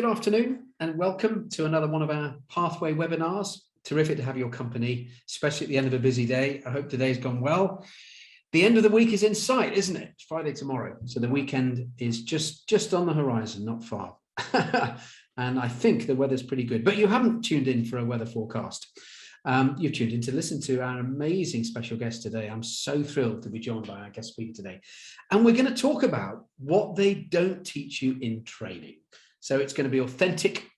good afternoon and welcome to another one of our Pathway webinars. Terrific to have your company, especially at the end of a busy day. I hope today's gone well. The end of the week is in sight, isn't it? It's Friday tomorrow. So the weekend is just on the horizon, not far. And I think the weather's pretty good, but you haven't tuned in for a weather forecast. You've tuned in to listen to our amazing special guest today. I'm so thrilled to be joined by our guest speaker today. And we're going to talk about what they don't teach you in training. So it's going to be authentic,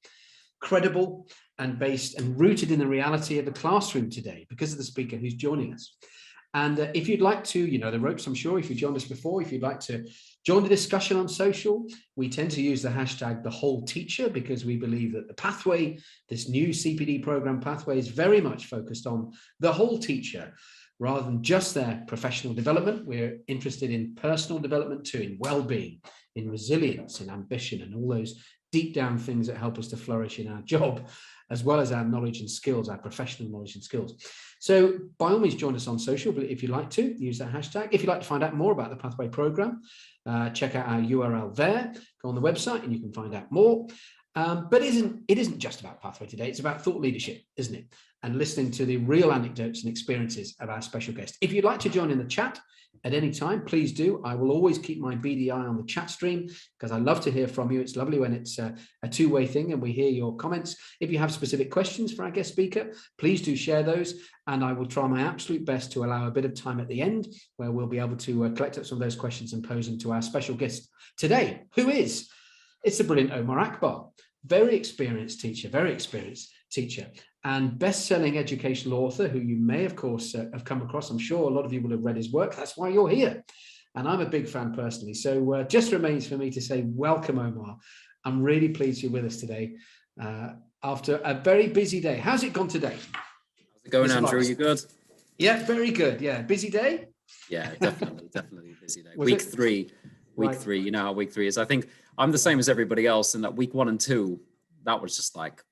credible, and based and rooted in the reality of the classroom today because of the speaker who's joining us. And if you'd like to, you know the ropes, I'm sure, if you've joined us before, if you'd like to join the discussion on social, we tend to use the hashtag #TheWholeTeacher because we believe that the pathway, this new CPD program pathway, is very much focused on the whole teacher rather than just their professional development. We're interested in personal development too, in well-being, in resilience, in ambition, and all those deep down things that help us to flourish in our job, as well as our knowledge and skills, our professional knowledge and skills. So by all means, join us on social, but if you'd like to, use that hashtag. If you'd like to find out more about the Pathway program, check out our URL there, go on the website and you can find out more. But it isn't just about Pathway today, it's about thought leadership, isn't it? And listening to the real anecdotes and experiences of our special guest. If you'd like to join in the chat at any time, please do. I will always keep my beady eye on the chat stream because I love to hear from you. It's lovely when it's a two-way thing and we hear your comments. If you have specific questions for our guest speaker, please do share those. And I will try my absolute best to allow a bit of time at the end where we'll be able to collect up some of those questions and pose them to our special guest today, who is, it's the brilliant Omar Akbar. Very experienced teacher, and best-selling educational author who you may, of course, have come across. I'm sure a lot of you will have read his work. That's why you're here. And I'm a big fan personally. So just remains for me to say welcome, Omar. I'm really pleased you're with us today after a very busy day. How's it gone today? How's it going, Andrew? You good? Yeah, very good. Yeah, busy day? Yeah, definitely a busy day. Week three, you know how week 3 is. I think I'm the same as everybody else in that week 1 and 2, that was just like,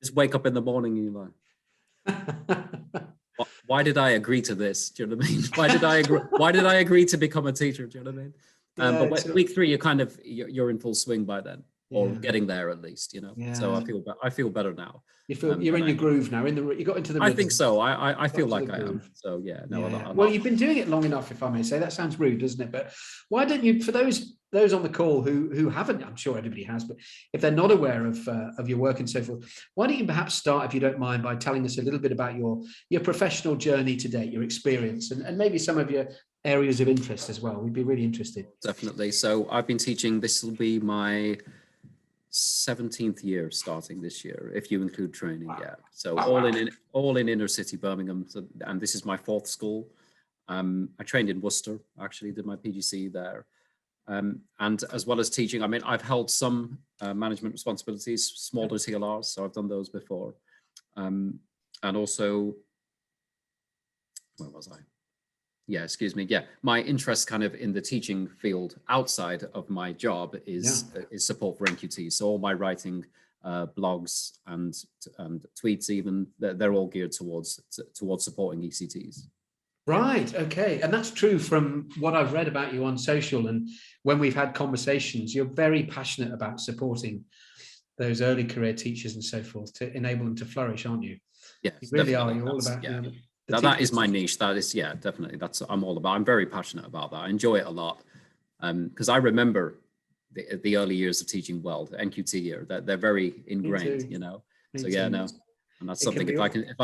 just wake up in the morning and you're like, why did I agree to this? Do you know what I mean? Why did I agree to become a teacher? Do you know what I mean? But week 3, you're in full swing by then, or getting there at least, you know. Yeah. So I feel better now. You're in your groove now. You got into the rhythm. I think so. I feel like I am. So yeah. No. Yeah. Well, you've been doing it long enough, if I may say. That sounds rude, doesn't it? But why don't you, for those on the call who haven't, I'm sure everybody has, but if they're not aware of your work and so forth, why don't you perhaps start, if you don't mind, by telling us a little bit about your professional journey to date, your experience, and maybe some of your areas of interest as well. We'd be really interested. Definitely. So I've been teaching. This will be my 17th year starting this year, if you include training. Wow. Yeah. So all in inner city Birmingham. So, and this is my 4th school. I trained in Worcester, actually did my PGC there. And as well as teaching, I mean, I've held some management responsibilities, smaller TLRs, so I've done those before. And also, where was I? Yeah, excuse me. Yeah, my interest kind of in the teaching field outside of my job is support for NQT. So all my writing, blogs and tweets, even they're all geared towards supporting ECTs. Right. Okay. And that's true from what I've read about you on social. And when we've had conversations, you're very passionate about supporting those early career teachers and so forth to enable them to flourish, aren't you? Yes, you really are. You're all about. Yeah. That is my niche. That is, yeah, definitely. I'm all about. I'm very passionate about that. I enjoy it a lot because I remember the early years of teaching well, the NQT year. They're very ingrained, you know. So yeah, no. And that's something, if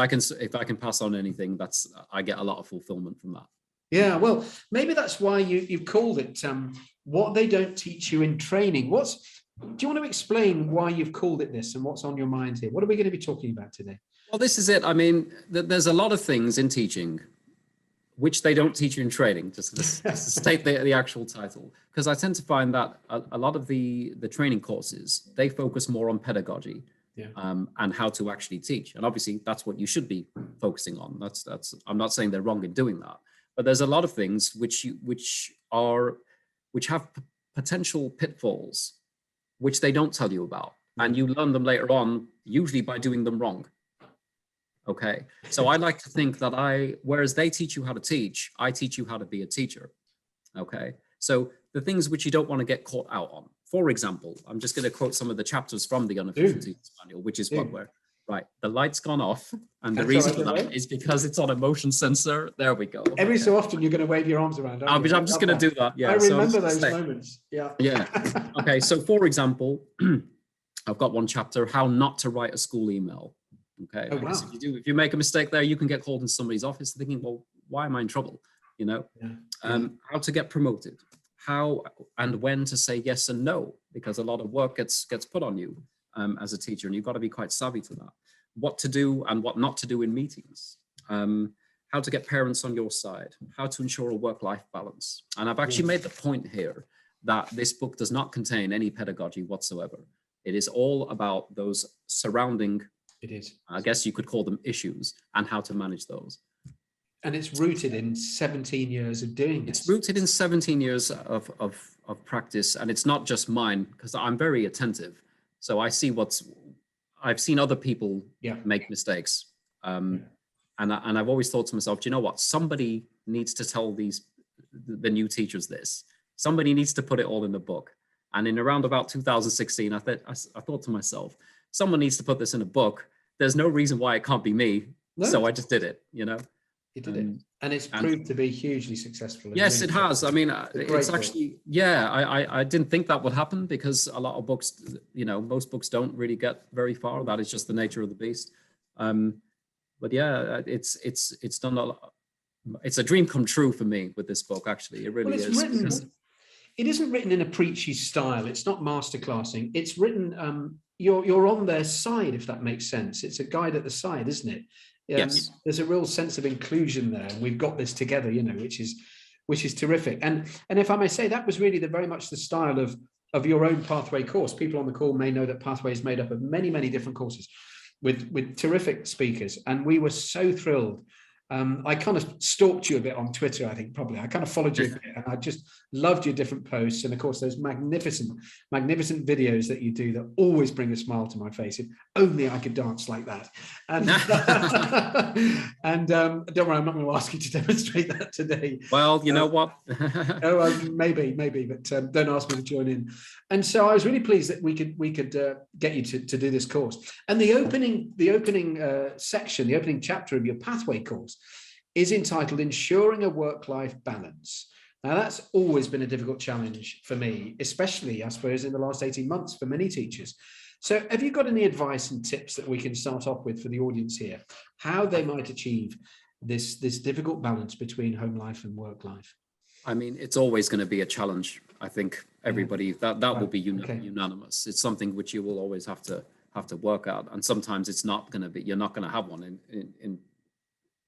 I can pass on anything, I get a lot of fulfillment from that. Yeah, well, maybe that's why you've called it what they don't teach you in training. Do you want to explain why you've called it this and what's on your mind here? What are we going to be talking about today? Well, this is it. I mean, there's a lot of things in teaching which they don't teach you in training, just to state the actual title. Because I tend to find that a lot of the training courses, they focus more on pedagogy. Yeah. And how to actually teach. And obviously that's what you should be focusing on. That's I'm not saying they're wrong in doing that, but there's a lot of things which have potential pitfalls, which they don't tell you about. And you learn them later on, usually by doing them wrong. Okay. So I like to think that whereas they teach you how to teach, I teach you how to be a teacher. Okay. So the things which you don't want to get caught out on. For example, I'm just going to quote some of the chapters from the unofficial teacher's manual, which is what we're, right, the light's gone off. And the reason for that is because it's on a motion sensor. There we go. Every so often you're going to wave your arms around. I'm just going to do that. Yeah. I remember those moments. Yeah. Yeah. Okay. So for example, I've got one chapter, how not to write a school email. Okay. Oh, wow. If you make a mistake there, you can get called in somebody's office thinking, well, why am I in trouble? You know, how to get promoted, how and when to say yes and no, because a lot of work gets put on you as a teacher, and you've got to be quite savvy to that. What to do and what not to do in meetings. How to get parents on your side, how to ensure a work-life balance. And I've actually made the point here that this book does not contain any pedagogy whatsoever. It is all about those surrounding, I guess you could call them issues, and how to manage those. And it's rooted in 17 years of doing this. It's rooted in 17 years of practice, and it's not just mine, because I'm very attentive. So I see I've seen other people make mistakes. And I've always thought to myself, do you know what? Somebody needs to tell the new teachers this. Somebody needs to put it all in the book. And in around about 2016, I thought to myself, someone needs to put this in a book. There's no reason why it can't be me. No. So I just did it, you know. You did it. And it's proved to be hugely successful. Yes, it has. I mean, it's actually, I didn't think that would happen, because a lot of books, you know, most books don't really get very far. That is just the nature of the beast. But yeah, it's done a lot. It's a dream come true for me with this book, actually. It really is. It isn't written in a preachy style. It's not masterclassing. It's written, you're on their side, if that makes sense. It's a guide at the side, isn't it? Yes. There's a real sense of inclusion there, and we've got this together, you know, which is terrific. And if I may say, that was really very much the style of your own Pathway course. People on the call may know that Pathway is made up of many, many different courses with terrific speakers, and we were so thrilled. I kind of stalked you a bit on Twitter, I think, probably. I kind of followed you a bit, and I just loved your different posts. And of course, those magnificent videos that you do that always bring a smile to my face. If only I could dance like that. And, don't worry, I'm not going to ask you to demonstrate that today. Well, you know what? Maybe, but don't ask me to join in. And so I was really pleased that we could get you to do this course. And the opening section, the opening chapter of your Pathway course is entitled Ensuring a Work-Life Balance. Now, that's always been a difficult challenge for me, especially, I suppose, in the last 18 months for many teachers. So have you got any advice and tips that we can start off with for the audience here, how they might achieve this difficult balance between home life and work life? I mean, it's always going to be a challenge. I think everybody, that will be unanimous. It's something which you will always have to work out. And sometimes it's not going to be, you're not going to have one in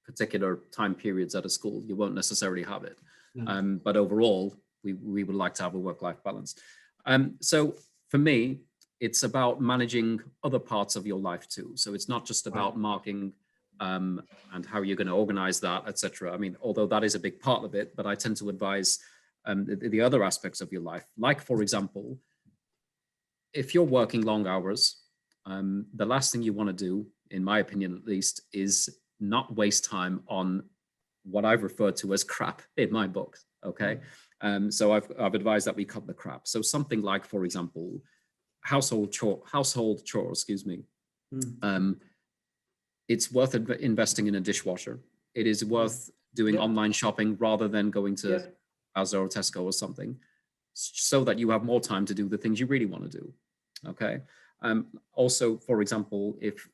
particular time periods at a school. You won't necessarily have it. No. But overall, we would like to have a work-life balance. So for me, it's about managing other parts of your life too. So it's not just about marking and how you're going to organize that, etc. I mean, although that is a big part of it, but I tend to advise the other aspects of your life. Like, for example, if you're working long hours, the last thing you want to do, in my opinion at least, is not waste time on what I've referred to as crap in my book. Okay. So I've advised that we cut the crap. So something like, for example, household chores, excuse me. It's worth investing in a dishwasher. It is worth doing online shopping rather than going to Asda or Tesco or something, so that you have more time to do the things you really want to do. Okay. Also, for example, if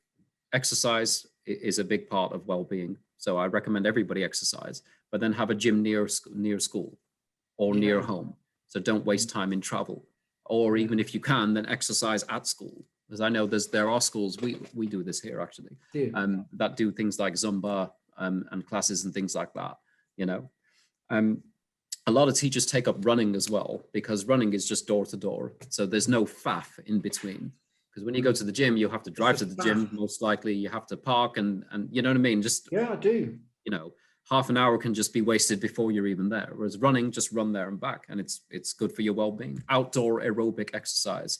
exercise is a big part of well-being, so I recommend everybody exercise, but then have a gym near school or near home. So don't waste time in travel, or even if you can, then exercise at school. Because I know there are schools, we do this here actually, that do things like Zumba and classes and things like that, you know. A lot of teachers take up running as well, because running is just door to door. So there's no faff in between. Because when you go to the gym, you have to drive to the gym, most likely. You have to park and you know what I mean? Just, I do. You know, half an hour can just be wasted before you're even there. Whereas running, just run there and back, and it's good for your well-being. Outdoor aerobic exercise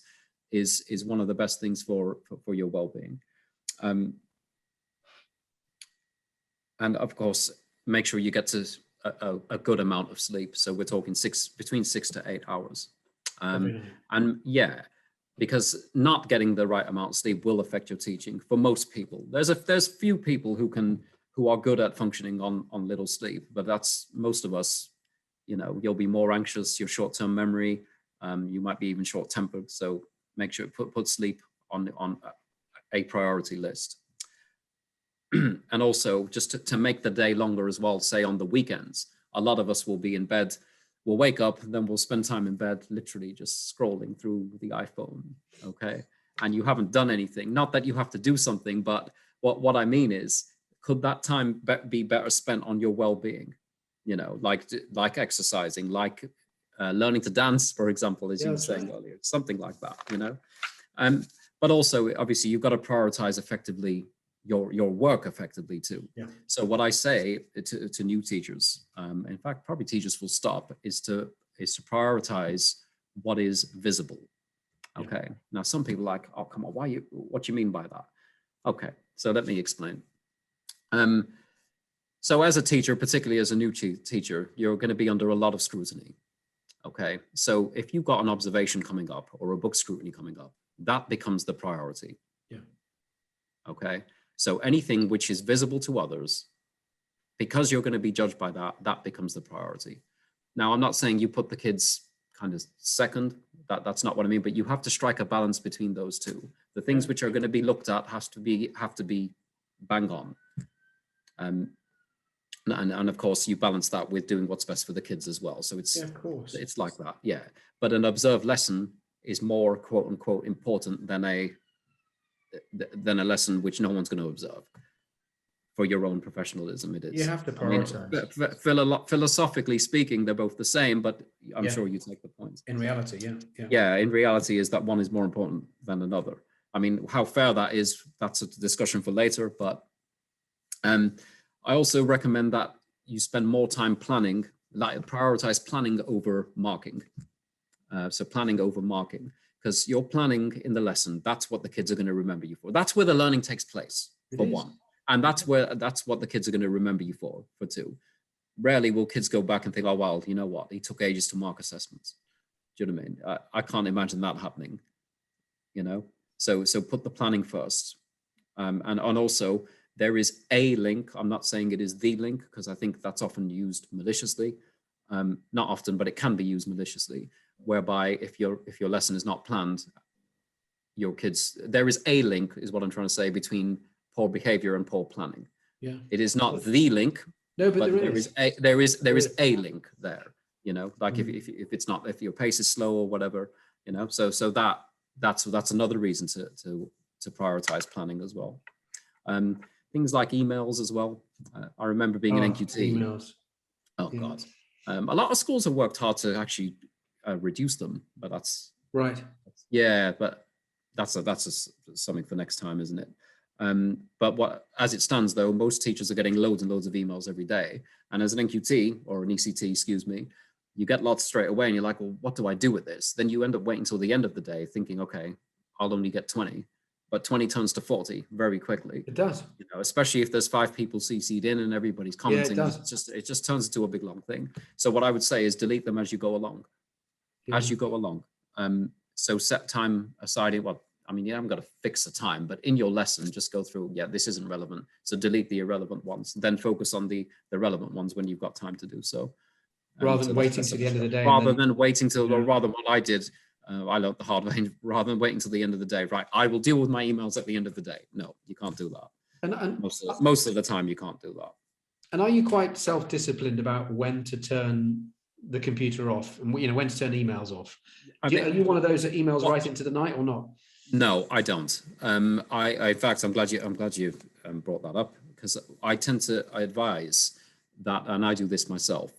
is one of the best things for your well-being. And of course, make sure you get to a good amount of sleep. So we're talking between 6 to 8 hours. Every night. And yeah, because not getting the right amount of sleep will affect your teaching for most people. There's few people who are good at functioning on little sleep, but that's most of us. You know, you'll be more anxious, your short-term memory, you might be even short-tempered. So make sure put sleep on a priority list. And also just to make the day longer as well, say on the weekends, a lot of us will be in bed, we'll wake up, then we'll spend time in bed, literally just scrolling through the iPhone, okay? And you haven't done anything. Not that you have to do something, but what I mean is, could that time be better spent on your well-being? You know, like exercising, like learning to dance, for example, as you were saying earlier, something like that, you know? But also, obviously, you've got to prioritize effectively your work effectively too. Yeah. So what I say to new teachers, in fact, probably teachers full stop, is to prioritize what is visible. Okay. Yeah. Now, some people are like, oh, come on, what do you mean by that? Okay. So let me explain. So as a teacher, particularly as a new teacher, you're going to be under a lot of scrutiny. Okay. So if you've got an observation coming up or a book scrutiny coming up, that becomes the priority. Yeah. Okay. So anything which is visible to others, because you're going to be judged by that, that becomes the priority. Now, I'm not saying you put the kids kind of second. That's not what I mean, but you have to strike a balance between those two. The things which are going to be looked at have to be bang on. And of course, you balance that with doing what's best for the kids as well. So it's, of course, it's like that. Yeah. But an observed lesson is more quote unquote important than a lesson which no one's going to observe. For your own professionalism, it is. You have to prioritize. I mean, philosophically speaking, they're both the same, but I'm sure you take the point. In reality, yeah. In reality, is that one is more important than another. I mean, how fair that is, that's a discussion for later. But I also recommend that you spend more time planning, like prioritize planning over marking. So planning over marking, because you're planning in the lesson. That's what the kids are going to remember you for. That's where the learning takes place, for one. And that's what the kids are going to remember you for two. Rarely will kids go back and think, oh, well, you know what? He took ages to mark assessments. Do you know what I mean? I can't imagine that happening, you know? So put the planning first. And also, there is a link. I'm not saying it is the link, because I think that's often used maliciously. Not often, but it can be used maliciously, whereby if your lesson is not planned, your kids, there is a link, is what I'm trying to say, between poor behavior and poor planning. Yeah. It is not the link. No, but there is a link there, you know, like if it's not, if your pace is slow or whatever, you know, so that's another reason to prioritize planning as well. Things like emails as well. I remember being in NQT. Emails. Oh God. A lot of schools have worked hard to actually reduce them, but that's right. Yeah, but that's something for next time, isn't it? But as it stands, though, most teachers are getting loads and loads of emails every day. And as an NQT or an ECT, excuse me, you get lots straight away and you're like, well, what do I do with this? Then you end up waiting until the end of the day thinking, okay, I'll only get 20, but 20 turns to 40 very quickly. It does. You know, especially if there's 5 people CC'd in and everybody's commenting. Yeah, it just turns into a big long thing. So what I would say is delete them as you go along. Yeah. As you go along. So set time aside. Well, I mean, you haven't got to fix a time, but in your lesson, just go through, yeah, this isn't relevant. So delete the irrelevant ones, then focus on the relevant ones when you've got time to do so. Rather than waiting till the end of the day. Rather than waiting till, or rather what I did, I learned the hard way, rather than waiting till the end of the day, right? I will deal with my emails at the end of the day. No, you can't do that. And most of the time you can't do that. And are you quite self-disciplined about when to turn the computer off and, you know, when to turn emails off? Are you one of those that emails right into the night or not? No, I don't. In fact, I'm glad you brought that up, because I advise that, and I do this myself,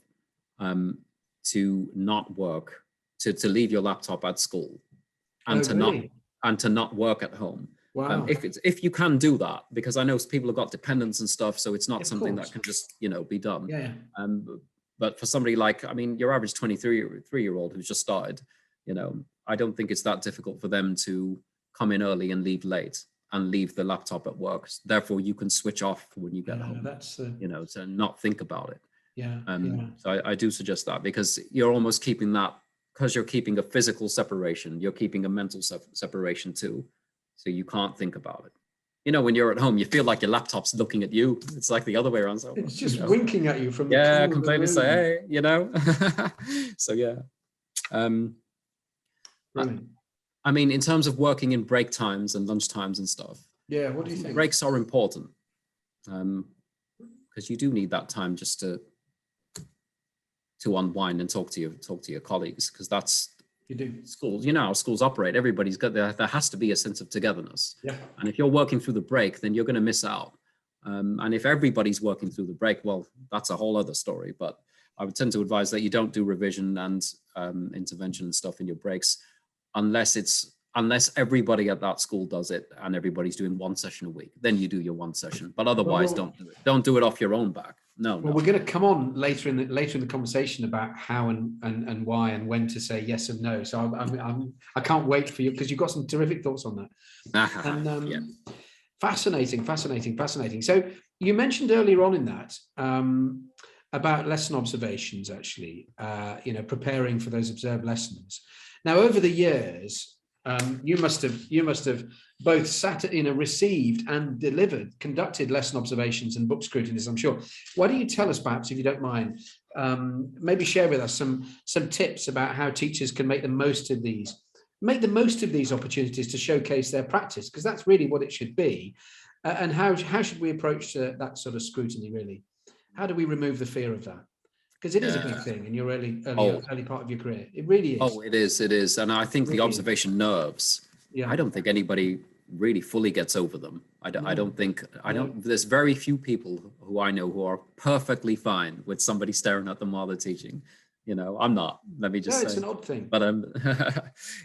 to not work, to leave your laptop at school, and to not work at home. Wow. If you can do that, because I know people have got dependents and stuff, so it's not something that can just, you know, be done. Yeah. But for somebody like, I mean, your average 23-year-old who's just started, you know, I don't think it's that difficult for them to come in early and leave late and leave the laptop at work. Therefore, you can switch off when you get home. That's you know, to not think about it. Yeah. So I do suggest that, because you're almost keeping that because you're keeping a physical separation, you're keeping a mental separation too. So you can't think about it. You know, when you're at home, you feel like your laptop's looking at you. It's like the other way around. So, It's just you know, winking at you from the yeah, corner of the completely say, room. hey, you know. So yeah. Brilliant. I mean, in terms of working in break times and lunch times and stuff, Yeah, what do you think? breaks are important, because you do need that time just to unwind and talk to your colleagues, because that's You do. schools. You know how schools operate. Everybody's got there has to be a sense of togetherness. Yeah. And if you're working through the break, then you're going to miss out. And if everybody's working through the break, well, that's a whole other story. But I would tend to advise that you don't do revision and intervention and stuff in your breaks unless everybody at that school does it and everybody's doing one session a week. Then you do your one session. But otherwise, don't do it. Don't do it off your own back. No. Well, we're going to come on later in the conversation about how and why and when to say yes and no. So I can't wait for you, because you've got some terrific thoughts on that. And Yeah. fascinating. So you mentioned earlier on in that about lesson observations, actually, preparing for those observed lessons. Now, over the years, you must have both received and conducted lesson observations and book scrutinies, I'm sure. Why don't you tell us, perhaps, if you don't mind, maybe share with us some tips about how teachers can make the most of these opportunities to showcase their practice, because that's really what it should be. And how should we approach that sort of scrutiny, really? How do we remove the fear of that? Because it is a big thing in your early part of your career. It really is. Oh, it is. And I think the observation nerves, I don't think anybody really fully gets over them. I don't think there's very few people who I know who are perfectly fine with somebody staring at them while they're teaching. You know, I'm not, let me just say. It's an odd thing. But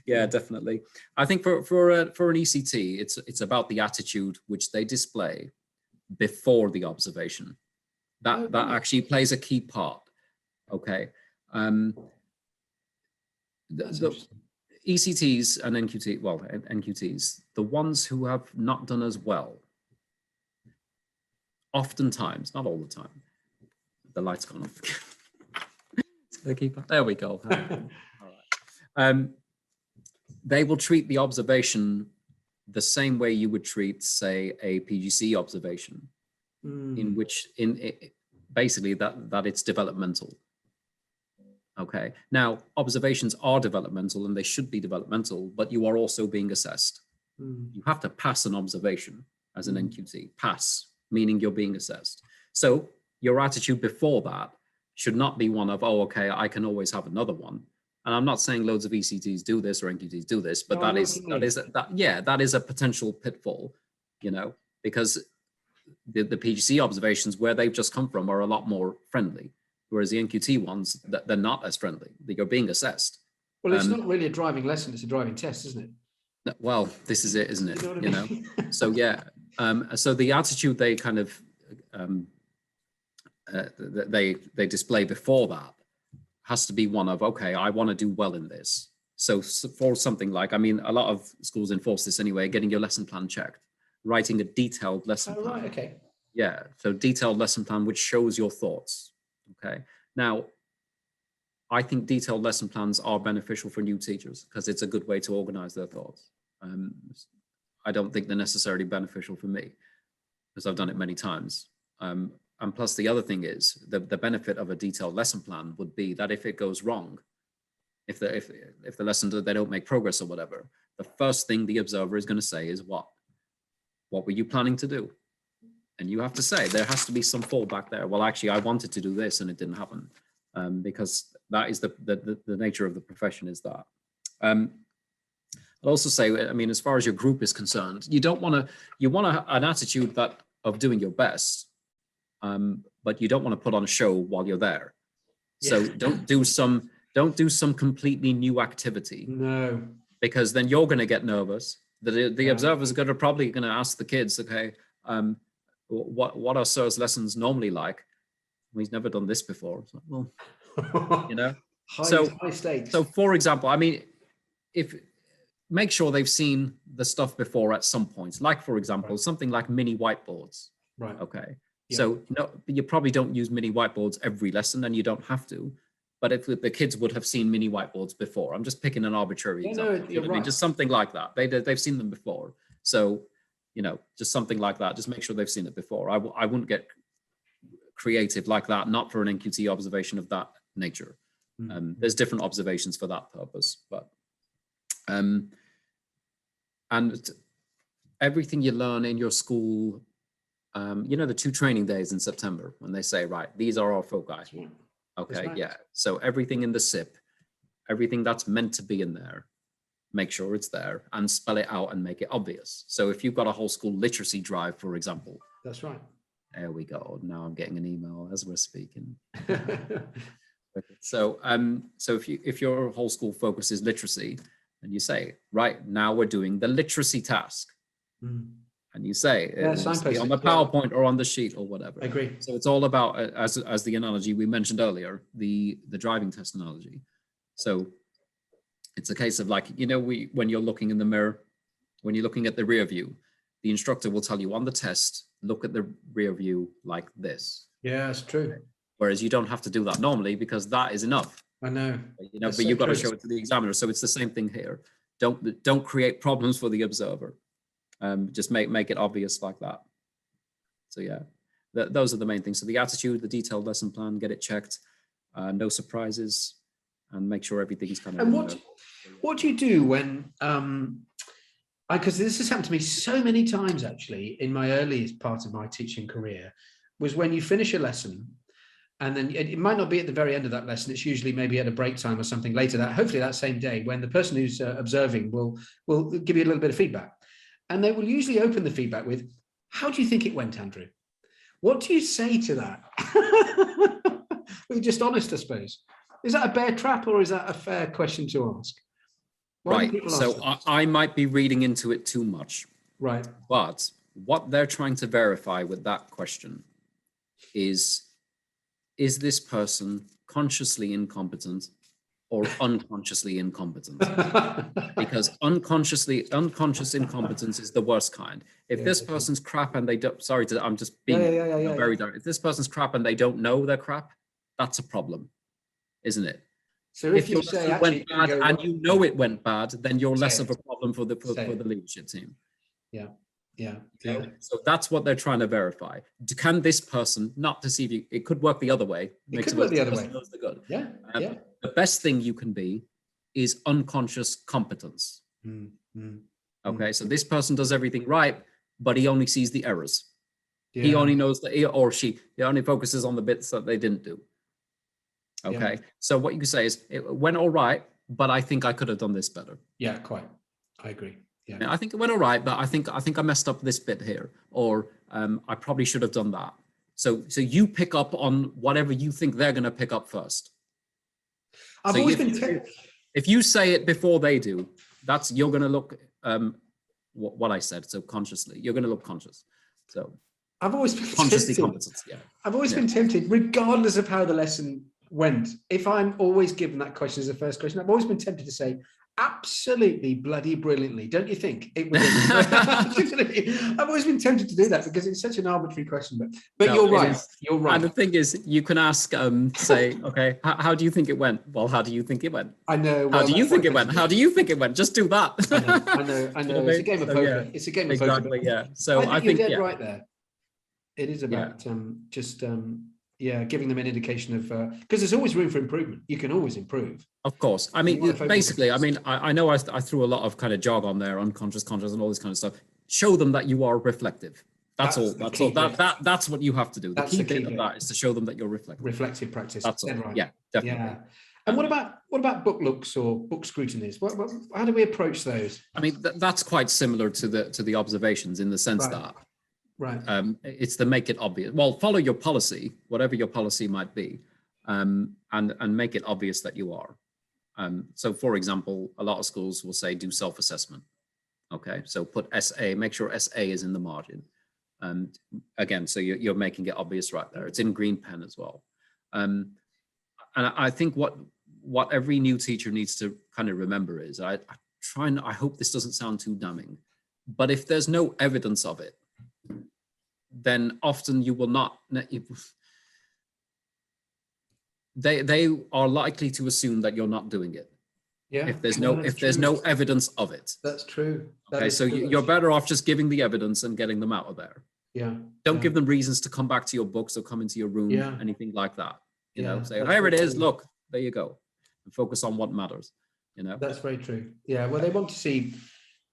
yeah, definitely. I think for an ECT, it's about the attitude which they display before the observation. That actually plays a key part. Okay. The ECTs and NQTs, the ones who have not done as well, oftentimes, not all the time, the light's gone off. There we go. All right. They will treat the observation the same way you would treat, say, a PGC observation, in which basically that it's developmental. Okay. Now, observations are developmental and they should be developmental, but you are also being assessed. You have to pass an observation as an NQT. Pass, meaning you're being assessed. So your attitude before that should not be one of, oh, okay, I can always have another one. And I'm not saying loads of ECTs do this or NQTs do this, but that is a potential pitfall, you know, because the PGC observations where they've just come from are a lot more friendly. Whereas the NQT ones, they're not as friendly. You're being assessed. Well, it's not really a driving lesson; it's a driving test, isn't it? Well, this is it, isn't it? You know what I mean? So yeah. So the attitude they kind of they display before that has to be one of, okay, I want to do well in this. So for something like, I mean, a lot of schools enforce this anyway, getting your lesson plan checked, writing a detailed lesson plan. Right, okay. Yeah. So detailed lesson plan which shows your thoughts. Okay. Now, I think detailed lesson plans are beneficial for new teachers because it's a good way to organize their thoughts. I don't think they're necessarily beneficial for me because I've done it many times. And plus the other thing is the benefit of a detailed lesson plan would be that if it goes wrong, if the lesson, they don't make progress or whatever, the first thing the observer is going to say is what were you planning to do? And you have to say, there has to be some fallback there. Well, actually, I wanted to do this and it didn't happen, because that is the nature of the profession is that. I'll also say, I mean, as far as your group is concerned, you want an attitude of doing your best, but you don't want to put on a show while you're there. So don't do some completely new activity. No. Because then you're going to get nervous. The observers are probably going to ask the kids, okay, what are Sir's lessons normally like? Well, he's never done this before. So, well, you know, high stakes. So for example, I mean, make sure they've seen the stuff before at some point, like for example, something like mini whiteboards. Right. Okay. Yeah. So no, you probably don't use mini whiteboards every lesson and you don't have to, but if the kids would have seen mini whiteboards before. I'm just picking an arbitrary example. No, you're I mean, right. just something like that. They've seen them before. So, just something like that. Just make sure they've seen it before. I wouldn't get creative like that, not for an NQT observation of that nature. There's different observations for that purpose, but and everything you learn in your school, the 2 training days in September when they say, right, these are our foci. Okay, right. yeah. So everything in the SIP, everything that's meant to be in there, make sure it's there and spell it out and make it obvious. So if you've got a whole school literacy drive, for example. That's right. There we go. Now I'm getting an email as we're speaking. So if your whole school focus is literacy, and you say, right, now we're doing the literacy task. And you say it must be on the PowerPoint or on the sheet or whatever. I agree. So it's all about, as the analogy we mentioned earlier, the driving test analogy. So it's a case of like, when you're looking in the mirror, when you're looking at the rear view, the instructor will tell you on the test, look at the rear view like this. Yeah, it's true. Whereas you don't have to do that normally because that is enough. I know. But you've got to show it to the examiner. So it's the same thing here. Don't create problems for the observer. Just make it obvious like that. So yeah, those are the main things. So the attitude, the detailed lesson plan, get it checked, no surprises, and make sure everything's kind of. And what do you do when because this has happened to me so many times actually in my earliest part of my teaching career, was when you finish a lesson and then it might not be at the very end of that lesson, it's usually maybe at a break time or something later, that hopefully that same day, when the person who's observing will give you a little bit of feedback. And they will usually open the feedback with, how do you think it went, Andrew? What do you say to that? We're just honest, I suppose. Is that a bear trap or is that a fair question to ask? Right. So I might be reading into it too much. Right. But what they're trying to verify with that question is this person consciously incompetent or unconsciously incompetent? Because unconscious incompetence is the worst kind. If this person's crap and they don't, I'm just being very direct. If this person's crap and they don't know they're crap, that's a problem, isn't it? So if you say it went bad and you know it went bad, then you're less of a problem for the leadership team. Yeah. So that's what they're trying to verify. Can this person, not deceive you, it could work the other way. It could work the other way. Knows the good. Yeah. The best thing you can be is unconscious competence. Okay, so this person does everything right, but he only sees the errors. Yeah. He only knows that he or she, he only focuses on the bits that they didn't do. Okay, so what you can say is, it went all right, but I think I could have done this better. Yeah, quite. I agree. Yeah. I think it went all right, but I think I messed up this bit here, or I probably should have done that. So you pick up on whatever you think they're going to pick up first. I've always been if you say it before they do, you're going to look what I said. So consciously, you're going to look conscious. So I've always been consciously competent. Yeah. I've always been tempted, regardless of how the lesson went. If I'm always given that question as the first question, I've always been tempted to say, absolutely bloody brilliantly, don't you think it was? I've always been tempted to do that because it's such an arbitrary question, but no, you're right. You're right. And the thing is, you can ask, say, okay, how do you think it went? Well, how do you think it went? I know. Well, how do you think it went? How do you think it went? Just do that. I know. It's a game of poker. Yeah. It's a game of poker. Exactly. Yeah. So I think you're dead right there. It is about giving them an indication of, because there's always room for improvement. You can always improve. Of course. I mean, basically, I know I threw a lot of kind of jog on there, unconscious, conscious, and all this kind of stuff. Show them that you are reflective. That's all. That's what you have to do. The key bit of that is to show them that you're reflective. Reflective practice. That's all. Right. Yeah, definitely. Yeah. And what about book looks or book scrutinies? How do we approach those? I mean, that's quite similar to the observations in the sense that. Right. It's to make it obvious. Well, follow your policy, whatever your policy might be, and make it obvious that you are. So, for example, a lot of schools will say do self-assessment. Okay, so put SA, make sure SA is in the margin. And again, so you're making it obvious right there. It's in green pen as well. And I think what every new teacher needs to kind of remember is, I hope this doesn't sound too damning, but if there's no evidence of it, then often you will not, they are likely to assume that you're not doing it. Yeah. If there's That's no true. evidence of it. That's true. That Okay, is so true, you're actually. better off just giving the evidence and getting them out of there. Yeah. Don't Yeah. give them reasons to come back to your books or come into your room, Yeah. anything like that. You Yeah, know, say, that's here it very is, true. look, there you go. And focus on what matters, you know. That's very true. Yeah. Well, they want to see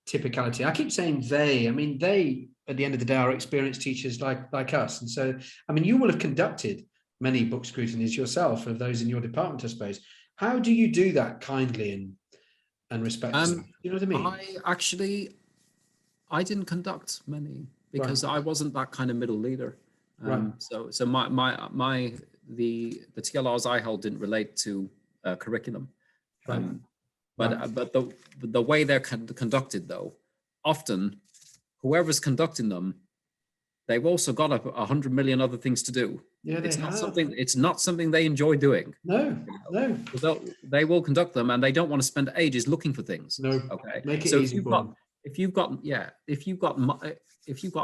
typicality. I keep saying they. I mean, they at the end of the day are experienced teachers like us. And so, I mean, you will have conducted many book scrutinies yourself of those in your department, I suppose. How do you do that kindly and respectfully? You know what I mean? I didn't conduct many because Right. I wasn't that kind of middle leader. Right. So the TLRs I held didn't relate to curriculum. Right. But the way they're conducted, though, often whoever's conducting them, they've also got 100 million other things to do. Yeah, it's not something they enjoy doing. No. They will conduct them, and they don't want to spend ages looking for things. No. Okay. Make it So easy for them. if you've got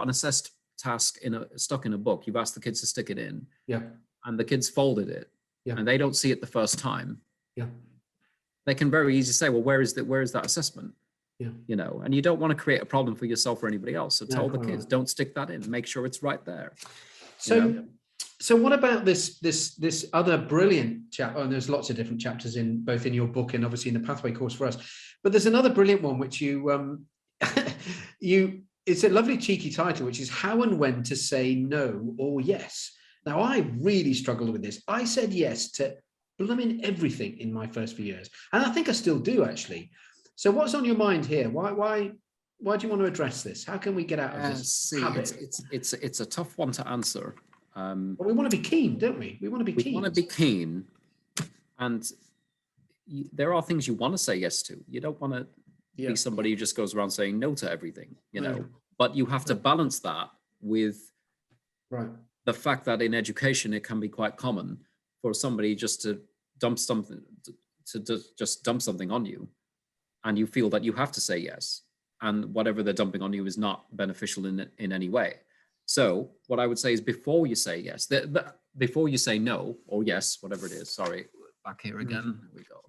an assessed task stuck in a book, you've asked the kids to stick it in. Yeah. And the kids folded it. Yeah. And they don't see it the first time. Yeah. They can very easily say, well, where is that assessment? Yeah. You know, and you don't want to create a problem for yourself or anybody else. So tell the kids, right. don't stick that in. Make sure it's right there. So, you know? So what about this other brilliant chapter? And there's lots of different chapters in both in your book and obviously in the Pathway course for us. But there's another brilliant one which you it's a lovely cheeky title, which is How and When to Say No or Yes. Now, I really struggled with this. I said yes to blooming everything in my first few years, and I think I still do actually. So, what's on your mind here? Why do you want to address this? How can we get out of this habit? It's a tough one to answer. But we want to be keen, don't we? We want to be keen. We want to be keen, and there are things you want to say yes to. You don't want to be somebody who just goes around saying no to everything, you know. But you have to balance that with the fact that in education it can be quite common for somebody just to dump something on you, and you feel that you have to say yes, and whatever they're dumping on you is not beneficial in any way. So what I would say is before you say yes, before you say no or yes, whatever it is, sorry, back here again, here we go.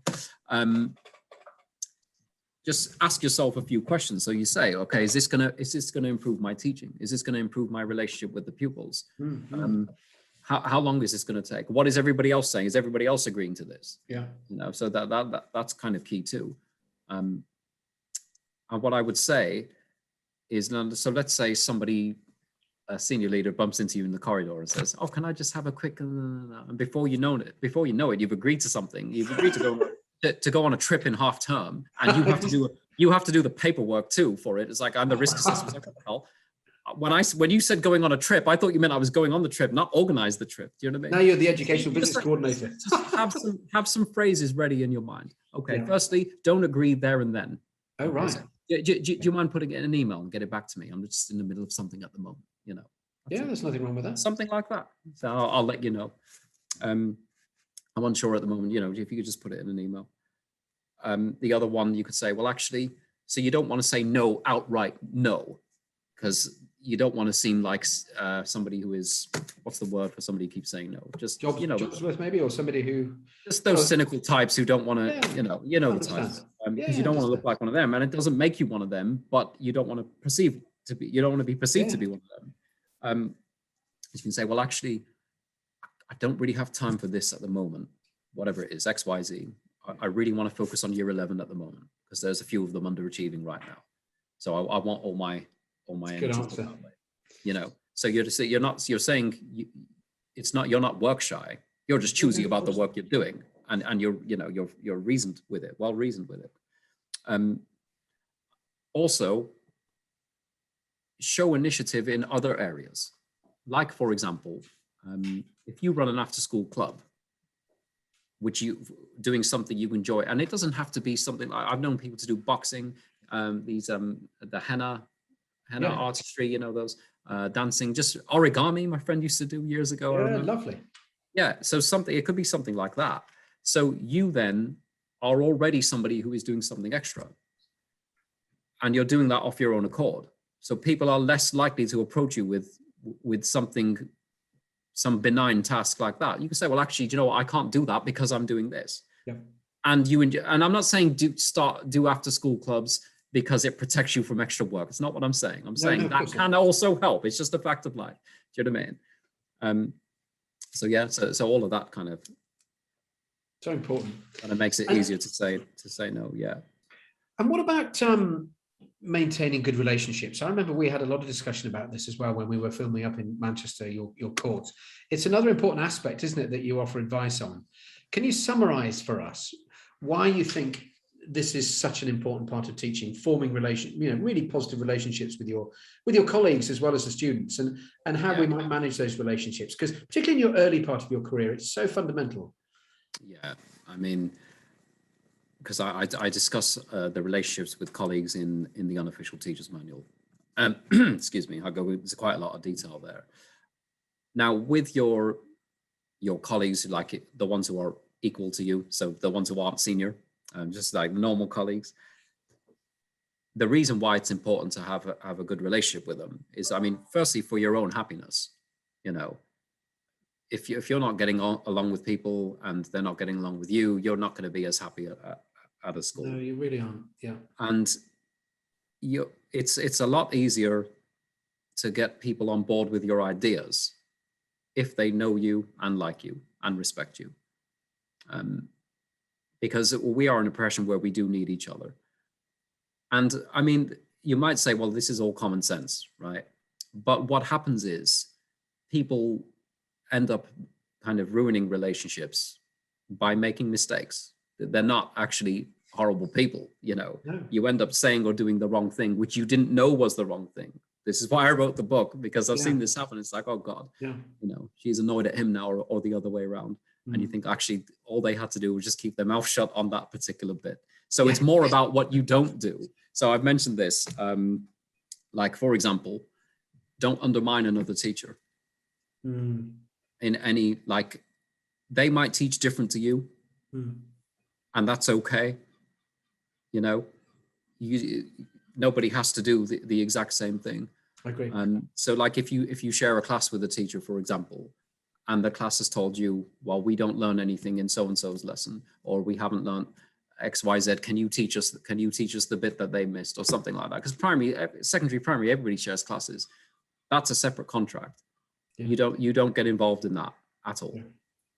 Just ask yourself a few questions. So you say, okay, is this gonna improve my teaching? Is this gonna improve my relationship with the pupils? How long is this gonna take? What is everybody else saying? Is everybody else agreeing to this? Yeah. You know, so that's kind of key too. And what I would say is, so let's say a senior leader bumps into you in the corridor and says, "Oh, can I just have a quick?" And before you know it, you've agreed to something. You've agreed to go on a trip in half term, and you have to do the paperwork too for it. It's like, I'm the risk assessment. Like, well, when you said going on a trip, I thought you meant I was going on the trip, not organize the trip. Do you know what I mean? Now you're the educational business coordinator. Just have some phrases ready in your mind. Okay. Yeah. Firstly, don't agree there and then. Oh, right. So, do you mind putting it in an email and get it back to me? I'm just in the middle of something at the moment, you know. There's nothing wrong with that. Something like that. So I'll let you know. I'm unsure at the moment, you know, if you could just put it in an email. The other one, you could say, well, actually, so you don't want to say no outright no, because you don't want to seem like somebody who is, what's the word for somebody who keeps saying no? Just, jobs worth maybe, or somebody who... Just those cynical types who don't want to, you know the types. Because you don't want to look like one of them, and it doesn't make you one of them, but you don't want to be perceived to be one of them. You can say, well, actually, I don't really have time for this at the moment, whatever it is, X, Y, Z. I really want to focus on year 11 at the moment, because there's a few of them underachieving right now. So I want all my energy to that way. You know, so you're saying you're not work shy. You're just choosy about the work you're doing, and you're reasoned with it, well reasoned with it. Also, show initiative in other areas. Like, for example, if you run an after-school club, which doing something you enjoy, and it doesn't have to be something like, I've known people to do boxing, the henna artistry, you know, those dancing, just origami. My friend used to do years ago. Yeah, lovely. Yeah, so it could be something like that. So you then are already somebody who is doing something extra, and you're doing that off your own accord. So people are less likely to approach you with something some benign task like that, you can say, well, actually, do you know what? I can't do that because I'm doing this. Yeah. And you enjoy, and I'm not saying do after school clubs because it protects you from extra work. It's not what I'm saying. I'm saying that can also help. It's just a fact of life. Do you know what I mean? So yeah, so all of that kind of so important. And it makes it easier to say no. Yeah. And what about maintaining good relationships? I remember we had a lot of discussion about this as well when we were filming up in Manchester, your course. It's another important aspect, isn't it, that you offer advice on. Can you summarize for us why you think this is such an important part of teaching, forming really positive relationships with your colleagues as well as the students, and how we might manage those relationships? Because particularly in your early part of your career, it's so fundamental. Yeah, I mean, because I discuss the relationships with colleagues in the unofficial teacher's manual. Excuse me, I go into quite a lot of detail there. Now, with your colleagues, like the ones who are equal to you, so the ones who aren't senior, just like normal colleagues, the reason why it's important to have a good relationship with them is, I mean, firstly, for your own happiness. You know, if you're not getting along with people and they're not getting along with you, you're not going to be as happy at a school. No, you really aren't. Yeah. And it's a lot easier to get people on board with your ideas if they know you and like you and respect you. Because we are in a profession where we do need each other. And I mean, you might say, well, this is all common sense, right? But what happens is people end up kind of ruining relationships by making mistakes. They're not actually horrible people, you know. No. You end up saying or doing the wrong thing, which you didn't know was the wrong thing. This is why I wrote the book, because I've seen this happen. It's like, oh God, you know, she's annoyed at him now, or the other way around. And you think actually all they had to do was just keep their mouth shut on that particular bit. So it's more about what you don't do. So I've mentioned this, like, for example, don't undermine another teacher. In any, like, they might teach different to you, and that's okay. You know, nobody has to do the exact same thing. I agree. So like if you share a class with a teacher, for example, and the class has told you, well, we don't learn anything in so-and-so's lesson, or we haven't learned XYZ, can you teach us the bit that they missed, or something like that? Because secondary, primary, everybody shares classes. That's a separate contract. You don't get involved in that at all.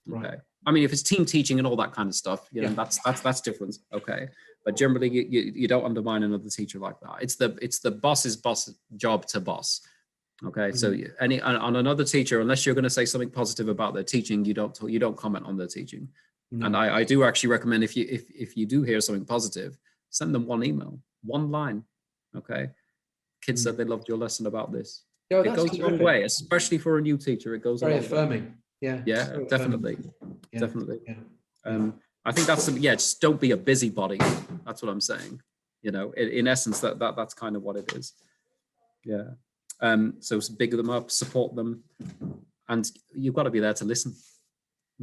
Right. Okay. I mean, if it's team teaching and all that kind of stuff, you know, that's different. Okay. But generally you don't undermine another teacher like that. It's the boss's job to boss. Okay. So on another teacher, unless you're going to say something positive about their teaching, you don't comment on their teaching. No. And I do actually recommend, if you do hear something positive, send them one email, one line. Okay. Kids said they loved your lesson about this. Yeah, it goes a long way, especially for a new teacher. It goes very affirming. Yeah, so definitely. Definitely. I think that's just don't be a busybody. That's what I'm saying. You know, in essence, that's kind of what it is. Yeah. So big them up, support them, and you've got to be there to listen,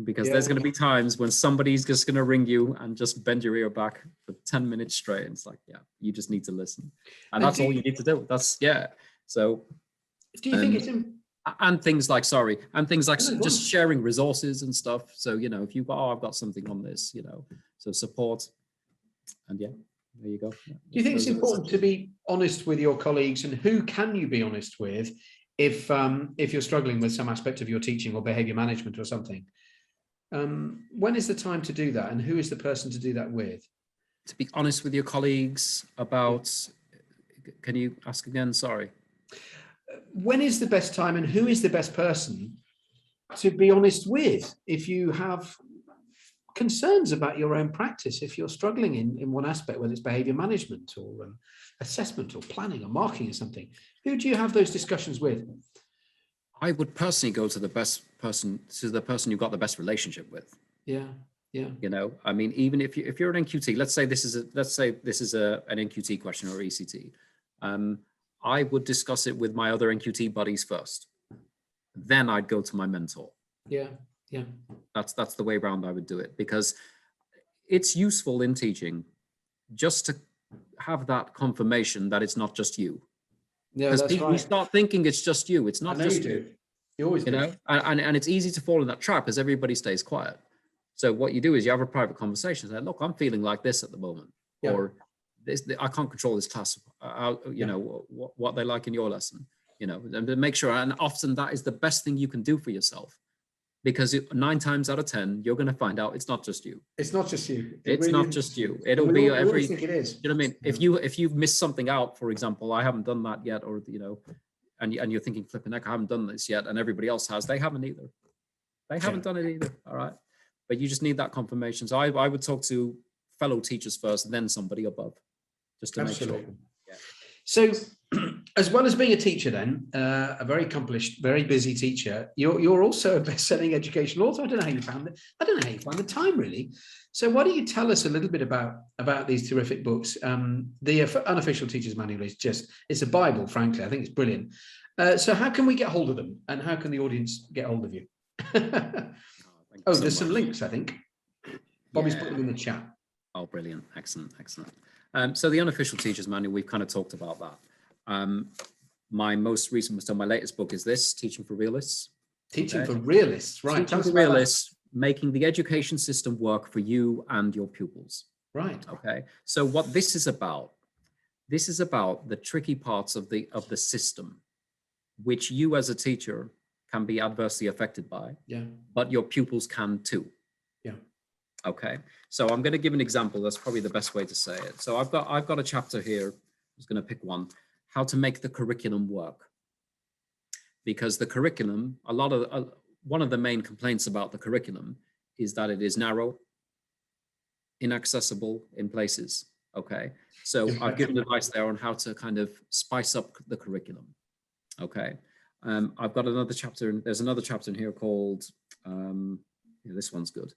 because there's going to be times when somebody's just going to ring you and just bend your ear back for 10 minutes straight. And it's like, you just need to listen, and that's all you need to do. So do you think it's things like just sharing resources and stuff. So, you know, if you've got, I've got something on this, you know, so support, and there you go. Do you think it's important to be honest with your colleagues, and who can you be honest with if you're struggling with some aspect of your teaching or behavior management or something? When is the time to do that, and who is the person to do that with? To be honest with your colleagues about, can you ask again? Sorry. When is the best time, and who is the best person to be honest with if you have concerns about your own practice, if you're struggling in one aspect, whether it's behavior management or assessment or planning or marking or something? Who do you have those discussions with? I would personally go to the person you've got the best relationship with. Yeah. You know, I mean, even if you're an NQT, let's say this is an NQT question or ECT. I would discuss it with my other NQT buddies first. Then I'd go to my mentor. Yeah. That's the way around I would do it, because it's useful in teaching just to have that confirmation that it's not just you. Yeah, that's right. You start thinking it's just you. It's not just you. You always you do. know, and it's easy to fall in that trap as everybody stays quiet. So what you do is you have a private conversation. Say, look, I'm feeling like this at the moment, Yeah. or this, I can't control this class. You know, what they like in your lesson, you know, and to make sure. And often that is the best thing you can do for yourself, because 9 times out of 10, you're going to find out it's not just you. It's not just you. It's not just you. It'll be we every. always think it is. You know what I mean? If you've missed something out, for example, I haven't done that yet, or you know, and you're thinking, flipping heck, I haven't done this yet, and everybody else has. They haven't either. They haven't done it either. All right. But you just need that confirmation. So I would talk to fellow teachers first, then somebody above, just to make sure. Yeah. So as well as being a teacher then, a very accomplished, very busy teacher, you're also a best-selling educational author. I don't know how you found it. I don't know how you find the time, really. So why don't you tell us a little bit about these terrific books? The Unofficial Teacher's Manual is just, it's a Bible, frankly. I think it's brilliant. So how can we get hold of them, and how can the audience get hold of you? Oh, there's some links, I think. Bobby's put them in the chat. Oh, brilliant. Excellent. Excellent. So the Unofficial Teacher's Manual, we've kind of talked about that. My most recent, so my latest book is this, Teaching for Realists. Teaching for Realists, right. Teaching for Realists, making the education system work for you and your pupils. Right. Okay. So what this is about the tricky parts of the system, which you as a teacher can be adversely affected by, but your pupils can too. Yeah. Okay. So I'm going to give an example. That's probably the best way to say it. So I've got a chapter here. I'm just going to pick one. How to make the curriculum work. Because the curriculum, one of the main complaints about the curriculum is that it is narrow, inaccessible in places. Okay. So I've given advice there on how to kind of spice up the curriculum. Okay. I've got another chapter, there's another chapter in here called, this one's good,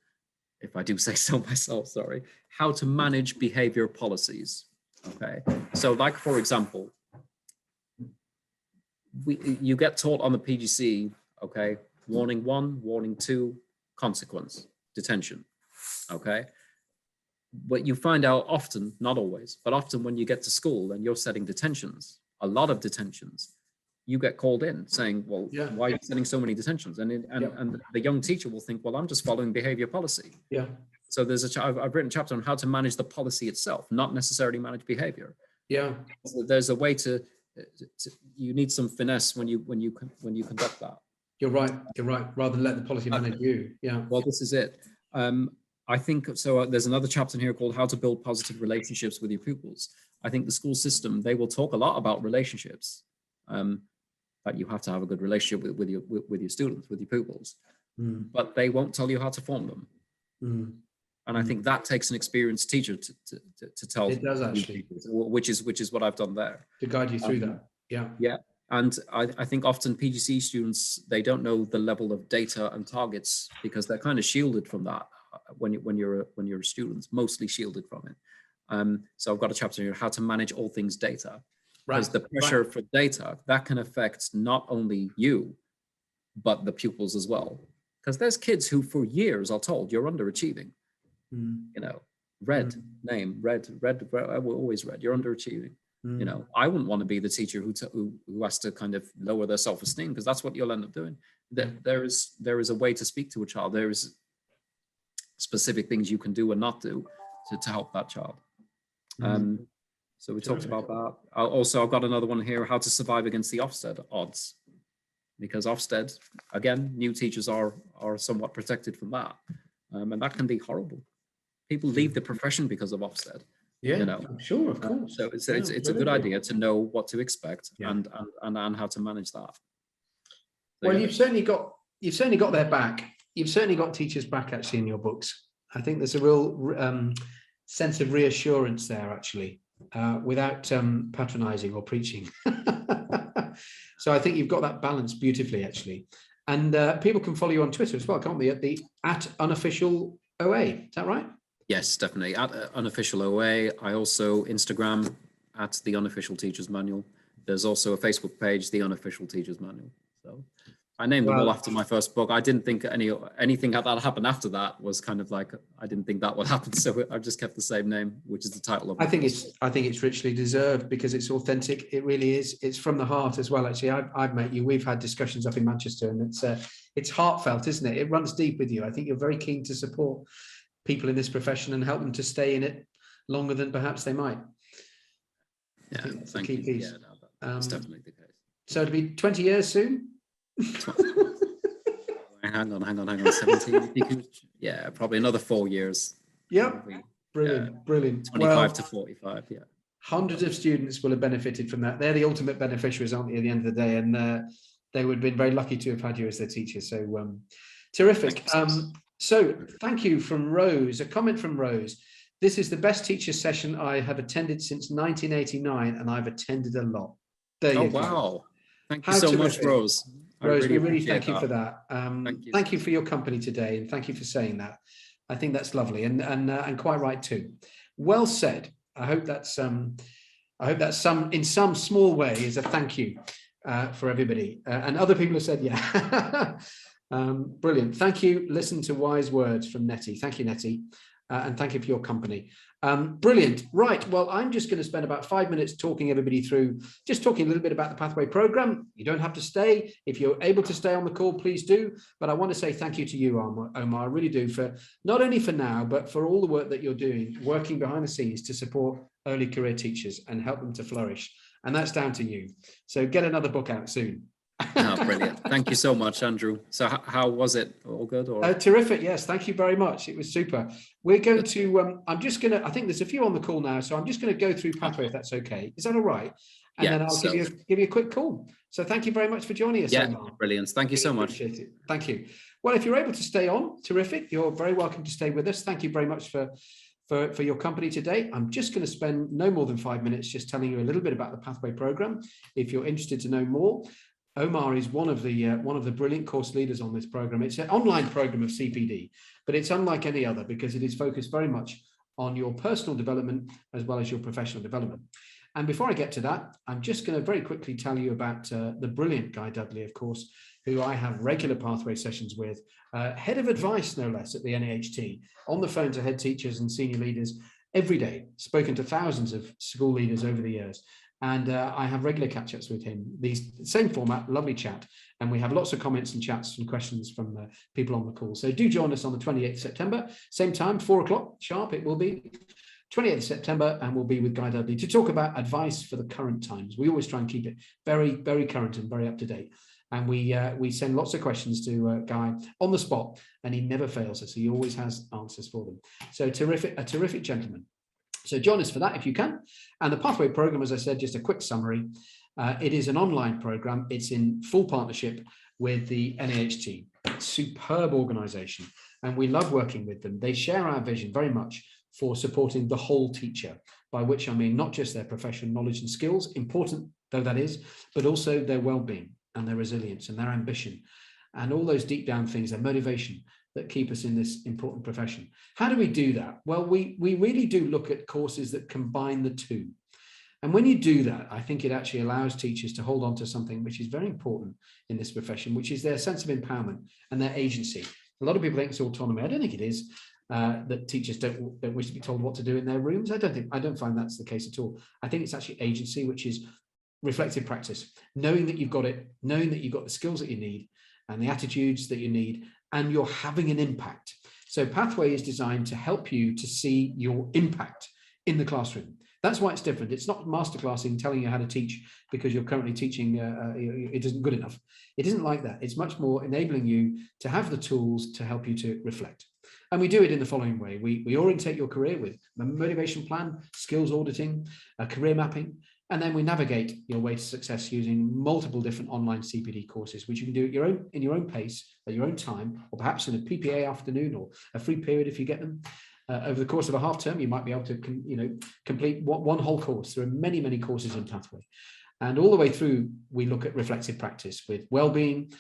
if I do say so myself, sorry, how to manage behavior policies. Okay, so like, for example, you get taught on the PGC, okay, warning 1, warning 2, consequence, detention, okay? But you find out often, not always, but often when you get to school and you're setting detentions, a lot of detentions, you get called in saying, well, why are you setting so many detentions? And the young teacher will think, well, I'm just following behavior policy. Yeah. So I've written a chapter on how to manage the policy itself, not necessarily manage behavior. Yeah. So there's a way to you need some finesse when you conduct that. You're right. Rather than let the policy manage you. Yeah. Well, this is it. I think so. There's another chapter in here called how to build positive relationships with your pupils. I think the school system, they will talk a lot about relationships. That you have to have a good relationship with your students, with your pupils, but they won't tell you how to form them. And I think that takes an experienced teacher to tell. It does actually, which is what I've done there to guide you through that. Yeah, yeah. And I think often PGC students, they don't know the level of data and targets because they're kind of shielded from that when you're a student, mostly shielded from it. So I've got a chapter here, how to manage all things data. Because the pressure for data, that can affect not only you, but the pupils as well. Because there's kids who for years are told you're underachieving. You know, red, always red, you're underachieving. You know, I wouldn't want to be the teacher who has to kind of lower their self-esteem, because that's what you'll end up doing. There is a way to speak to a child. There is specific things you can do and not do to help that child. So we talked about that. Also, I've got another one here, how to survive against the Ofsted odds. Because Ofsted, again, new teachers are somewhat protected from that. And that can be horrible. People leave the profession because of Ofsted. Yeah, you know? I'm sure, of course. So it's a good idea to know what to expect and how to manage that. So, well, you've certainly got their back. You've certainly got teachers back actually in your books. I think there's a real sense of reassurance there actually. Without patronizing or preaching. So I think you've got that balance beautifully, actually. And people can follow you on Twitter as well, can't they? At unofficial OA. Is that right? Yes, definitely. At unofficial OA. I also Instagram at the Unofficial Teacher's Manual. There's also a Facebook page, the Unofficial Teacher's Manual. I named them all Well, after my first book. I didn't think anything that happened after that was kind of like, I didn't think that would happen. So I've just kept the same name, which is the title of my first book. I think it's richly deserved because it's authentic. It really is. It's from the heart as well. Actually, I've met you. We've had discussions up in Manchester, and it's heartfelt, isn't it? It runs deep with you. I think you're very keen to support people in this profession and help them to stay in it longer than perhaps they might. Yeah, that's thank the key you. piece. Yeah, no, that's definitely the case. So it'll be 20 years soon. hang on. 17. Yeah, probably another 4 years. Yep. Brilliant. 25 to 45. Yeah. Hundreds of students will have benefited from that. They're the ultimate beneficiaries, aren't they, at the end of the day? And they would have been very lucky to have had you as their teacher. So terrific. So thank you from Rose. A comment from Rose. This is the best teacher session I have attended since 1989, and I've attended a lot. There you go. Wow. Thank you so much, Rose. Rose, we really thank you for that. Thank you for your company today, and thank you for saying that. I think that's lovely, and quite right too. Well said. I hope that's in some small way is a thank you for everybody. And other people have said, yeah. Brilliant. Thank you. Listen to wise words from Nettie. Thank you, Nettie. And thank you for your company. Brilliant. Right. Well, I'm just going to spend about 5 minutes talking everybody through, just talking a little bit about the Pathway program. You don't have to stay. If you're able to stay on the call, please do. But I want to say thank you to you, Omar. I really do, for not only for now, but for all the work that you're doing, working behind the scenes to support early career teachers and help them to flourish. And that's down to you. So get another book out soon. Oh, brilliant. Thank you so much, Andrew. So how was it? All good? Or? Terrific. Yes. Thank you very much. It was super. We're going to, I think there's a few on the call now. So I'm just going to go through Pathway, if that's okay. Is that all right? And then I'll give you a quick call. So thank you very much for joining us. Yeah, Omar. brilliant. Thank you so much. Thank you. Well, if you're able to stay on, terrific. You're very welcome to stay with us. Thank you very much for your company today. I'm just going to spend no more than 5 minutes just telling you a little bit about the Pathway program. If you're interested to know more, Omar is one of the brilliant course leaders on this program. It's an online program of CPD, but it's unlike any other because it is focused very much on your personal development as well as your professional development. And before I get to that, I'm just going to very quickly tell you about the brilliant Guy Dudley, of course, who I have regular Pathway sessions with, head of advice, no less, at the NAHT, on the phone to head teachers and senior leaders every day, spoken to thousands of school leaders over the years. And I have regular catch-ups with him, same format, lovely chat. And we have lots of comments and chats and questions from people on the call. So do join us on the 28th of September, same time, 4 o'clock sharp, it will be 28th of September, and we'll be with Guy Dudley to talk about advice for the current times. We always try and keep it very, very current and very up to date. And we send lots of questions to Guy on the spot, and he never fails us. He always has answers for them. So a terrific gentleman. So join us for that if you can. And the Pathway program, as I said, just a quick summary. It is an online program. It's in full partnership with the NAHT. Superb organization. And we love working with them. They share our vision very much for supporting the whole teacher, by which I mean not just their professional knowledge and skills, important though that is, but also their well-being and their resilience and their ambition and all those deep down things, their motivation that keep us in this important profession. How do we do that? Well, we really do look at courses that combine the two. And when you do that, I think it actually allows teachers to hold on to something which is very important in this profession, which is their sense of empowerment and their agency. A lot of people think it's autonomy. I don't think it is, that teachers don't wish to be told what to do in their rooms. I don't find that's the case at all. I think it's actually agency, which is reflective practice, knowing that you've got it, knowing that you've got the skills that you need and the attitudes that you need, and you're having an impact. So Pathway is designed to help you to see your impact in the classroom. That's why it's different. It's not masterclassing, telling you how to teach because you're currently teaching, it isn't good enough. It isn't like that. It's much more enabling you to have the tools to help you to reflect. And we do it in the following way. We orientate your career with a motivation plan, skills auditing, career mapping, and then we navigate your way to success using multiple different online CPD courses, which you can do at in your own pace, at your own time, or perhaps in a PPA afternoon or a free period if you get them. Over the course of a half term, you might be able to complete one whole course. There are many, many courses in Pathway. And all the way through, we look at reflective practice with well-being,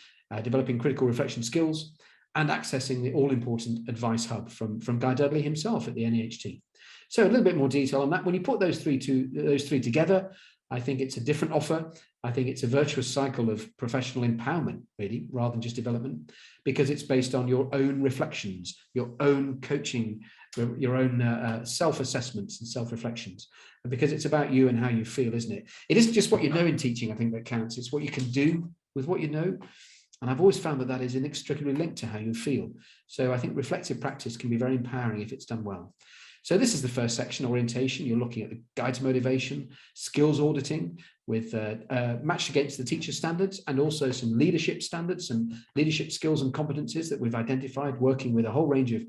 developing critical reflection skills, and accessing the all-important advice hub from Guy Dudley himself at the NAHT. So a little bit more detail on that. When you put those three together, I think it's a different offer. I think it's a virtuous cycle of professional empowerment, really, rather than just development, because it's based on your own reflections, your own coaching, your own self-assessments and self-reflections. And because it's about you and how you feel, isn't it? It isn't just what you know in teaching, I think, that counts. It's what you can do with what you know. And I've always found that that is inextricably linked to how you feel. So I think reflective practice can be very empowering if it's done well. So this is the first section, orientation. You're looking at the guide to motivation, skills auditing with matched against the teacher standards, and also some leadership standards, some leadership skills and competencies that we've identified, working with a whole range of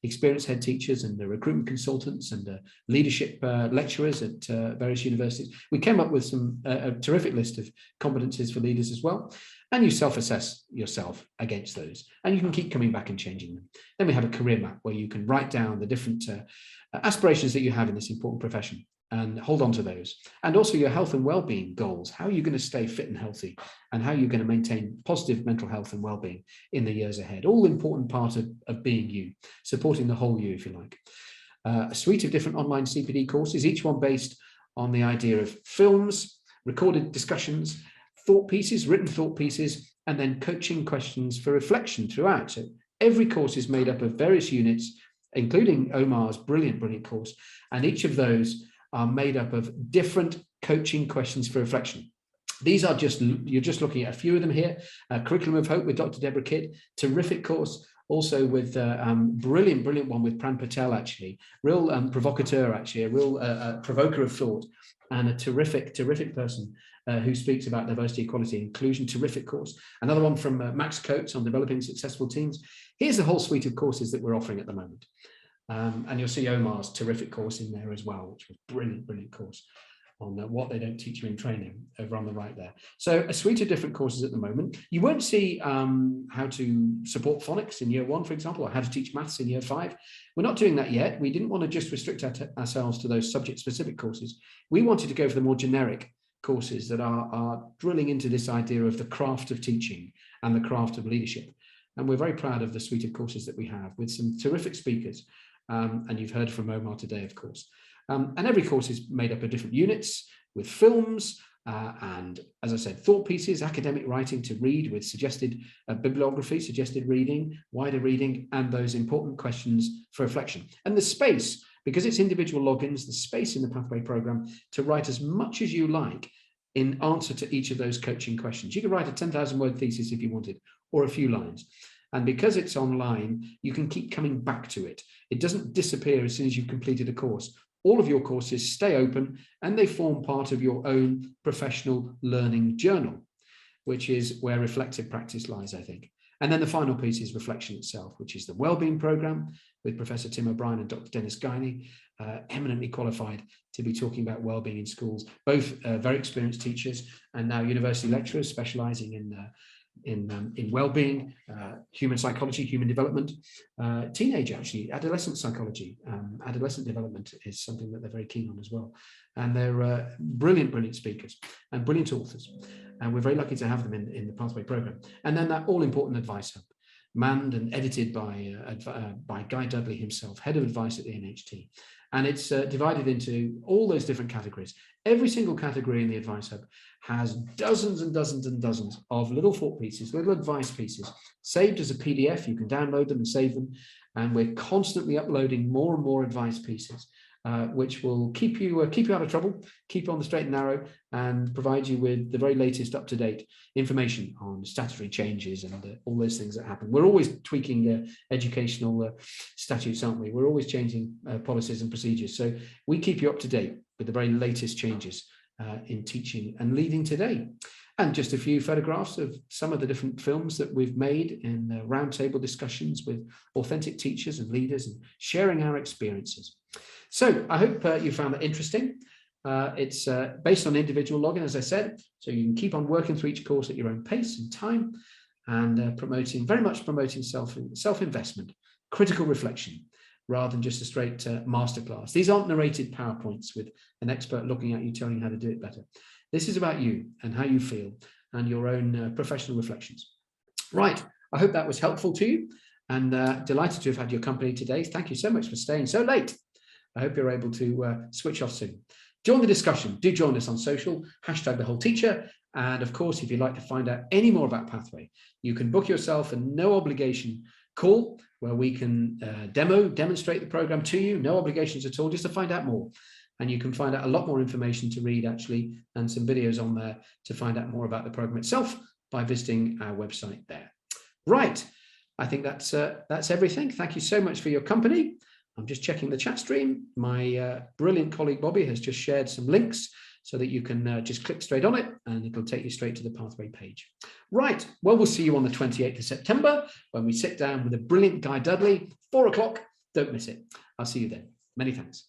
experienced head teachers and the recruitment consultants and leadership lecturers at various universities. We came up with a terrific list of competencies for leaders as well. And you self-assess yourself against those, and you can keep coming back and changing them. Then we have a career map where you can write down the different aspirations that you have in this important profession and hold on to those. And also your health and well-being goals. How are you going to stay fit and healthy, and how are you going to maintain positive mental health and well-being in the years ahead? All important part of being you, supporting the whole you, if you like. A suite of different online CPD courses, each one based on the idea of films, recorded discussions, thought pieces, written thought pieces, and then coaching questions for reflection throughout. So every course is made up of various units, including Omar's brilliant course. And each of those are made up of different coaching questions for reflection. These are you're just looking at a few of them here. Curriculum of Hope with Dr. Deborah Kidd, terrific course. Also with brilliant one with Pran Patel, actually, real provocateur, actually, a real provoker of thought, and a terrific person who speaks about diversity, equality, and inclusion. Terrific course. Another one from Max Coates on developing successful teams. Here's the whole suite of courses that we're offering at the moment. And you'll see Omar's terrific course in there as well, which was brilliant course on what they don't teach you in training over on the right there. So a suite of different courses at the moment. You won't see how to support phonics in year 1, for example, or how to teach maths in year 5. We're not doing that yet. We didn't want to just restrict ourselves to those subject specific courses. We wanted to go for the more generic courses that are drilling into this idea of the craft of teaching and the craft of leadership. And we're very proud of the suite of courses that we have with some terrific speakers. And you've heard from Omar today, of course. And every course is made up of different units with films and, as I said, thought pieces, academic writing to read with suggested bibliography, suggested reading, wider reading, and those important questions for reflection. And the space, because it's individual logins, the space in the Pathway program to write as much as you like in answer to each of those coaching questions. You could write a 10,000 word thesis if you wanted, or a few lines. And because it's online, you can keep coming back to it. It doesn't disappear as soon as you've completed a course. All of your courses stay open and they form part of your own professional learning journal, which is where reflective practice lies, I think. And then the final piece is reflection itself, which is the wellbeing program with Professor Tim O'Brien and Dr. Dennis Guiney, eminently qualified to be talking about wellbeing in schools, both very experienced teachers and now university lecturers specializing in well-being, human psychology, human development, teenage, actually, adolescent psychology, adolescent development is something that they're very keen on as well. And they're brilliant speakers and brilliant authors. And we're very lucky to have them in the Pathway program. And then that all-important advice hub, manned and edited by Guy Dudley himself, head of advice at the NHT. And it's divided into all those different categories. Every single category in the Advice Hub has dozens and dozens and dozens of little thought pieces, little advice pieces, saved as a PDF. You can download them and save them. And we're constantly uploading more and more advice pieces, which will keep you out of trouble, keep you on the straight and narrow, and provide you with the very latest up-to-date information on statutory changes and all those things that happen. We're always tweaking educational statutes, aren't we? We're always changing policies and procedures. So we keep you up to date with the very latest changes in teaching and leading today. And just a few photographs of some of the different films that we've made in roundtable discussions with authentic teachers and leaders and sharing our experiences. So I hope you found that interesting. It's based on individual login, as I said, so you can keep on working through each course at your own pace and time, and very much promoting self-investment, critical reflection, rather than just a straight masterclass. These aren't narrated PowerPoints with an expert looking at you telling you how to do it better. This is about you and how you feel and your own professional reflections. Right, I hope that was helpful to you, and delighted to have had your company today. Thank you so much for staying so late. I hope you're able to switch off soon. join the discussion. Do join us on social, #TheWholeTeacher. And of course, if you'd like to find out any more about Pathway, you can book yourself a no obligation call where we can demonstrate the program to you, no obligations at all, just to find out more. And you can find out a lot more information to read actually, and some videos on there to find out more about the program itself by visiting our website there. Right, I think that's everything. Thank you so much for your company. I'm just checking the chat stream. My brilliant colleague Bobby has just shared some links so that you can just click straight on it and it'll take you straight to the Pathway page. Right, well, we'll see you on the 28th of September when we sit down with a brilliant Guy Dudley, 4 o'clock. Don't miss it. I'll see you then. Many thanks.